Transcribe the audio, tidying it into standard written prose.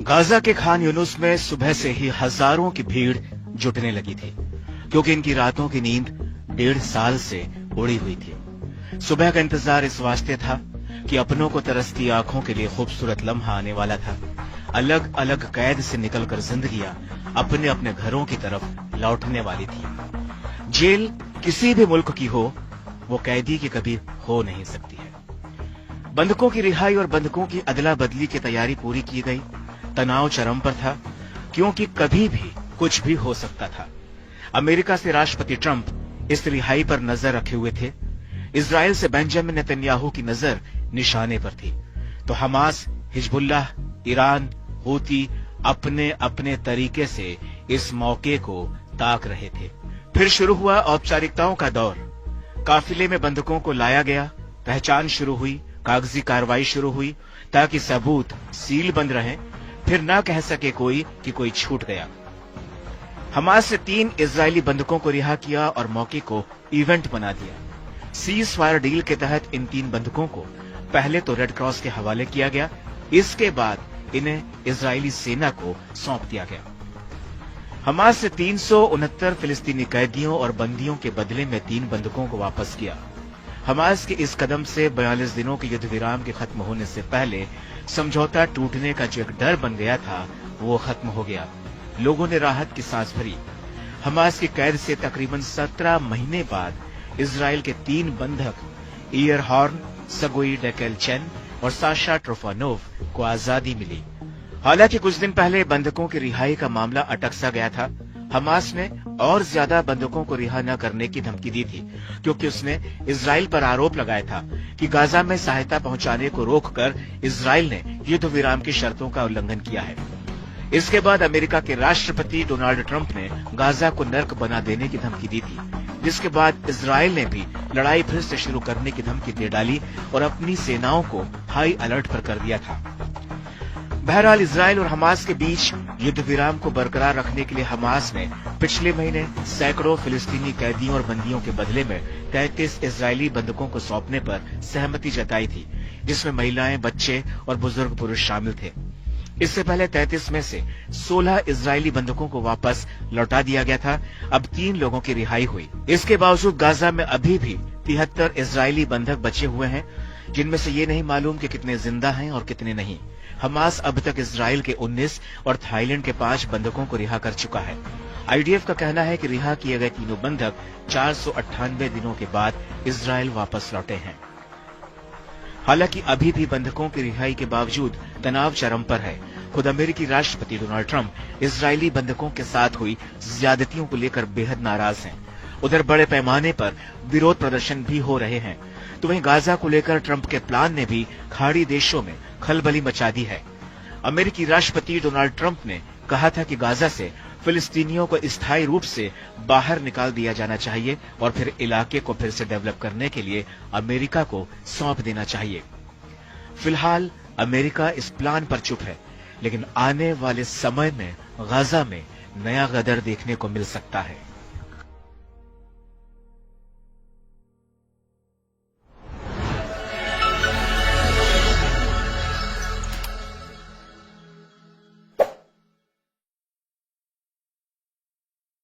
Gaza के खान यूनुस में सुबह से ही हजारों की भीड़ जुटने लगी थी, क्योंकि इनकी रातों की नींद 1.5 साल से उड़ी हुई थी। सुबह का इंतजार इस वास्ते था कि अपनों को तरसती आंखों के लिए खूबसूरत लम्हा आने वाला था। अलग अलग कैद से निकलकर जिंदगियां अपने अपने घरों की तरफ लौटने वाली थी। जेल किसी भी मुल्क की हो, वो कैदी की कभी हो नहीं सकती है। बंधकों की रिहाई और बंधकों की अदला बदली की तैयारी पूरी की गई। तनाव चरम पर था, क्योंकि कभी भी कुछ भी हो सकता था। अमेरिका से राष्ट्रपति ट्रंप इस रिहाई पर नजर रखे हुए थे। इजराइल से बेंजामिन नेतन्याहू की नजर निशाने पर थी, तो हमास, हिजबुल्लाह, ईरान, हूती अपने अपने तरीके से इस मौके को ताक रहे थे। फिर शुरू हुआ औपचारिकताओं का दौर। काफिले में बंधकों को लाया गया, पहचान शुरू हुई, कागजी कार्रवाई शुरू हुई, ताकि सबूत सील बंद रहे, फिर ना कह सके कोई कि कोई छूट गया। हमास से 3 इजरायली बंधकों को रिहा किया और मौके को इवेंट बना दिया। सीज फायर डील के तहत इन 3 बंधकों को पहले तो रेड क्रॉस के हवाले किया गया, इसके बाद इन्हें इजरायली सेना को सौंप दिया गया। हमास से 369 फिलिस्तीनी कैदियों और बंदियों के बदले में 3 बंधकों को वापस किया। हमास के इस कदम से 42 दिनों के युद्ध विराम के खत्म होने से पहले समझौता टूटने का जो एक डर बन गया था, वो खत्म हो गया। लोगों ने राहत की सांस भरी। हमास की कैद से तकरीबन 17 महीने बाद इजराइल के 3 बंधक ईयर हॉर्न, सगोई डेकेलचेन और साशा ट्रोफानोव को आजादी मिली। हालांकि कुछ दिन पहले बंधकों की रिहाई का मामला अटक सा गया था। हमास ने और ज्यादा बंधकों को रिहा न करने की धमकी दी थी, क्योंकि उसने इजराइल पर आरोप लगाया था कि गाजा में सहायता पहुंचाने को रोककर इजराइल ने युद्ध विराम की शर्तों का उल्लंघन किया है। इसके बाद अमेरिका के राष्ट्रपति डोनाल्ड ट्रंप ने गाजा को नर्क बना देने की धमकी दी थी, जिसके बाद इजराइल ने भी लड़ाई फिर से शुरू करने की धमकी दे डाली और अपनी सेनाओं को हाई अलर्ट पर कर दिया था। बहरहाल इजराइल और हमास के बीच युद्ध विराम को बरकरार रखने के लिए हमास ने पिछले महीने सैकड़ों फिलिस्तीनी कैदियों और बंदियों के बदले में 33 इजरायली बंधकों को सौंपने पर सहमति जताई थी, जिसमें महिलाएं, बच्चे और बुजुर्ग पुरुष शामिल थे। इससे पहले 33 में से 16 इजरायली बंधकों को वापस लौटा दिया गया था। अब 3 लोगों की रिहाई हुई। इसके बावजूद गाजा में अभी भी 73 इजरायली बंधक बचे हुए हैं, जिनमें से ये नहीं मालूम कि कितने जिंदा हैं और कितने नहीं। हमास अब तक इजराइल के 19 और थाईलैंड के 5 बंधकों को रिहा कर चुका है। आईडीएफ का कहना है कि रिहा किए गए तीनों बंधक 498 दिनों के बाद इजराइल वापस लौटे हैं। हालांकि अभी भी बंधकों की रिहाई के बावजूद तनाव चरम पर है। खुद अमेरिकी राष्ट्रपति डोनाल्ड ट्रंप इजरायली बंधकों के साथ हुई ज्यादतियों को लेकर बेहद नाराज हैं। उधर बड़े पैमाने पर विरोध प्रदर्शन भी हो रहे हैं। तो वहीं गाजा को लेकर ट्रंप के प्लान ने भी खाड़ी देशों में खलबली मचा दी है। अमेरिकी राष्ट्रपति डोनाल्ड ट्रंप ने कहा था कि गाजा से फिलिस्तीनियों को स्थायी रूप से बाहर निकाल दिया जाना चाहिए और फिर इलाके को फिर से डेवलप करने के लिए अमेरिका को सौंप देना चाहिए। फिलहाल अमेरिका इस प्लान पर चुप है, लेकिन आने वाले समय में गाजा में नया गदर देखने को मिल सकता है।